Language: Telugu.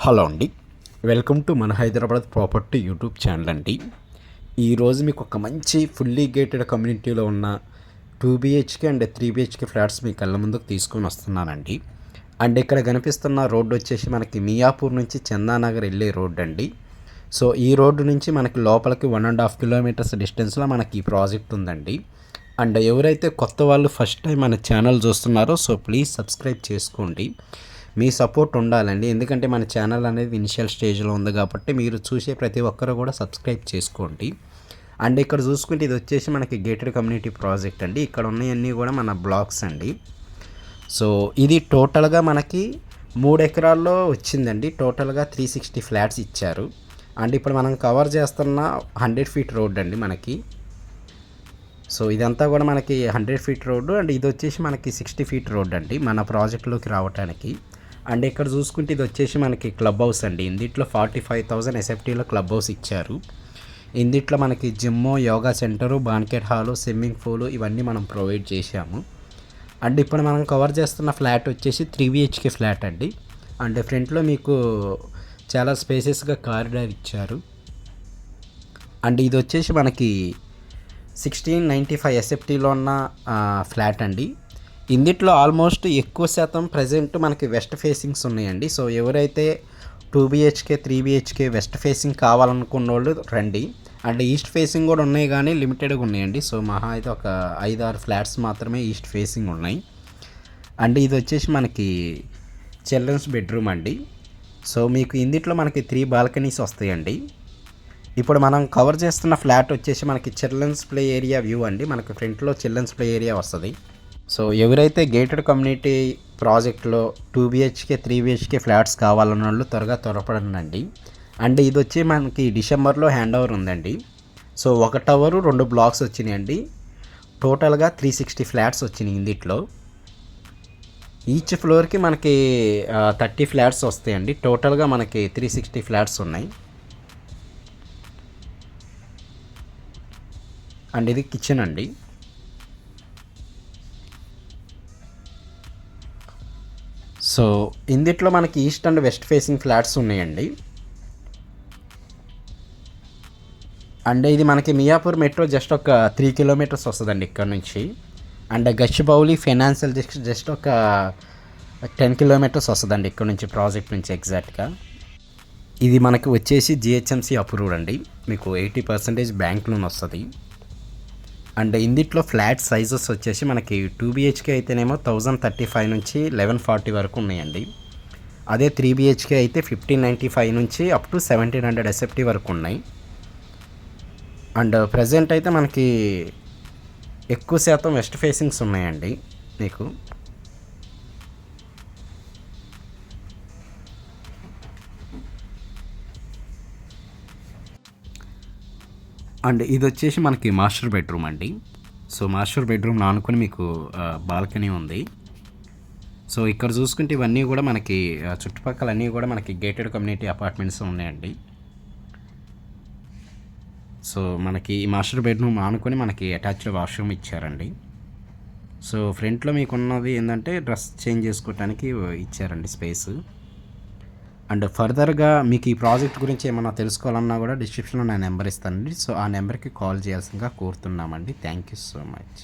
హలో అండి, వెల్కమ్ టు మన హైదరాబాద్ ప్రాపర్టీ యూట్యూబ్ ఛానల్ అండి. ఈరోజు మీకు ఒక మంచి ఫుల్లీ గేటెడ్ కమ్యూనిటీలో ఉన్న 2 BHK అండ్ 3 BHK ఫ్లాట్స్ మీ కళ్ళ ముందుకు తీసుకొని వస్తున్నానండి. అండ్ ఇక్కడ కనిపిస్తున్న రోడ్డు వచ్చేసి మనకి మియాపూర్ నుంచి చందానగర్ వెళ్ళే రోడ్డు అండి. సో ఈ రోడ్డు నుంచి మనకి లోపలికి 1.5 కిలోమీటర్స్ డిస్టెన్స్లో మనకి ఈ ప్రాజెక్ట్ ఉందండి. అండ్ ఎవరైతే కొత్త వాళ్ళు ఫస్ట్ టైం మన ఛానల్ చూస్తున్నారో సో ప్లీజ్ సబ్స్క్రైబ్ చేసుకోండి. మీ సపోర్ట్ ఉండాలండి, ఎందుకంటే మన ఛానల్ అనేది ఇనిషియల్ స్టేజ్లో ఉంది కాబట్టి మీరు చూసే ప్రతి ఒక్కరు కూడా సబ్స్క్రైబ్ చేసుకోండి. అండ్ ఇక్కడ చూసుకుంటే ఇది వచ్చేసి మనకి గేటెడ్ కమ్యూనిటీ ప్రాజెక్ట్ అండి. ఇక్కడ ఉన్నాయన్నీ కూడా మన బ్లాక్స్ అండి. సో ఇది టోటల్గా మనకి 3 ఎకరాల్లో వచ్చిందండి. టోటల్గా 360 ఫ్లాట్స్ ఇచ్చారు. అండ్ ఇప్పుడు మనం కవర్ చేస్తున్న 100 ఫీట్ రోడ్ అండి మనకి. సో ఇదంతా కూడా మనకి 100 ఫీట్ రోడ్డు అండ్ ఇది వచ్చేసి మనకి 60 ఫీట్ రోడ్ అండి మన ప్రాజెక్ట్లోకి రావడానికి. అండ్ ఇక్కడ చూసుకుంటే ఇది వచ్చేసి మనకి క్లబ్ హౌస్ అండి. ఇందిట్లో 45,000 ఎస్ఎఫ్టీలో క్లబ్ హౌస్ ఇచ్చారు. ఇందిట్లో మనకి gym, yoga centre, banquet hall, swimming pool ఇవన్నీ మనం ప్రొవైడ్ చేశాము. అండ్ ఇప్పుడు మనం కవర్ చేస్తున్న ఫ్లాట్ వచ్చేసి 3 BHK ఫ్లాట్ అండి. అండ్ ఫ్రంట్లో మీకు చాలా స్పేసెస్గా కారిడార్ ఇచ్చారు. అండ్ ఇది వచ్చేసి మనకి 1695 ఎస్ఎఫ్టీలో ఉన్న ఫ్లాట్ అండి. ఇందిట్లో ఆల్మోస్ట్ ఎక్కువ శాతం ప్రజెంట్ మనకి వెస్ట్ ఫేసింగ్స్ ఉన్నాయండి. సో ఎవరైతే 2 BHK 3 BHK వెస్ట్ ఫేసింగ్ కావాలనుకున్న వాళ్ళు రండి. అండ్ ఈస్ట్ ఫేసింగ్ కూడా ఉన్నాయి కానీ లిమిటెడ్గా ఉన్నాయండి. సో మహా అయితే ఒక 5-6 ఫ్లాట్స్ మాత్రమే ఈస్ట్ ఫేసింగ్ ఉన్నాయి. అండ్ ఇది వచ్చేసి మనకి చిల్డ్రన్స్ బెడ్రూమ్ అండి. సో మీకు ఇందిట్లో మనకి 3 బాల్కనీస్ వస్తాయండి. ఇప్పుడు మనం కవర్ చేస్తున్న ఫ్లాట్ వచ్చేసి మనకి చిల్డ్రన్స్ ప్లే ఏరియా వ్యూ అండి. మనకి ఫ్రంట్లో చిల్డ్రన్స్ ప్లే ఏరియా వస్తుంది. సో ఎవరైతే గేటెడ్ కమ్యూనిటీ ప్రాజెక్ట్లో 2 BHK 3 BHK ఫ్లాట్స్ కావాలన్న వాళ్ళు త్వరపడండి. అండ్ ఇది వచ్చి మనకి డిసెంబర్లో హ్యాండ్ ఓవర్ ఉందండి. సో 1 టవర్ 2 బ్లాక్స్ వచ్చినాయండి. టోటల్గా 360 ఫ్లాట్స్ వచ్చినాయి ఇందిట్లో. ఈచ్ ఫ్లోర్కి మనకి 30 ఫ్లాట్స్ వస్తాయండి. టోటల్గా మనకి 360 ఫ్లాట్స్ ఉన్నాయి. అండ్ ఇది కిచెన్ అండి. సో ఇందిట్లో మనకి east and west facing flats ఉన్నాయండి. అండ్ ఇది మనకి మియాపూర్ మెట్రో జస్ట్ ఒక 3 కిలోమీటర్స్ వస్తుందండి ఇక్కడ నుంచి. అండ్ గచ్చిబౌలి ఫైనాన్షియల్ జస్ట్ ఒక 10 కిలోమీటర్స్ వస్తుందండి ఇక్కడ నుంచి, ప్రాజెక్ట్ నుంచి ఎగ్జాక్ట్గా. ఇది మనకి వచ్చేసి GHMC అప్రూవ్డ్ అండి. మీకు 80% బ్యాంక్ లోన్ వస్తుంది. అండ్ ఇందిట్లో ఫ్లాట్ సైజెస్ వచ్చేసి మనకి 2 BHK అయితేనేమో 1035 నుంచి 1140 వరకు ఉన్నాయండి. అదే 3 BHK అయితే 1595 నుంచి అప్ టు 1700 ఎస్ఎఫ్టీ వరకు ఉన్నాయి. అండ్ ప్రజెంట్ అయితే మనకి ఎక్కువ శాతం వెస్ట్ ఫేసింగ్స్ ఉన్నాయండి మీకు. అండ్ ఇది వచ్చేసి మనకి మాస్టర్ బెడ్రూమ్ అండి. సో మాస్టర్ బెడ్రూమ్ ఆనుకొని మీకు బాల్కనీ ఉంది. సో ఇక్కడ చూసుకుంటే ఇవన్నీ కూడా మనకి చుట్టుపక్కల అన్నీ కూడా మనకి గేటెడ్ కమ్యూనిటీ అపార్ట్మెంట్స్ ఉన్నాయండి. సో మనకి ఈ మాస్టర్ బెడ్రూమ్ ఆనుకొని మనకి అటాచ్డ్ వాష్రూమ్ ఇచ్చారండి. సో ఫ్రంట్లో మీకు ఉన్నది ఏంటంటే డ్రెస్ చేంజ్ చేసుకోవడానికి ఇచ్చారండి స్పేస్. అండ్ ఫర్దర్గా మీకు ఈ ప్రాజెక్ట్ గురించి ఏమైనా తెలుసుకోవాలన్నా కూడా డిస్క్రిప్షన్లో నా నెంబర్ ఇస్తానండి. సో ఆ నెంబర్కి కాల్ చేయాల్సిందిగా కోరుతున్నామండి. Thank you so much.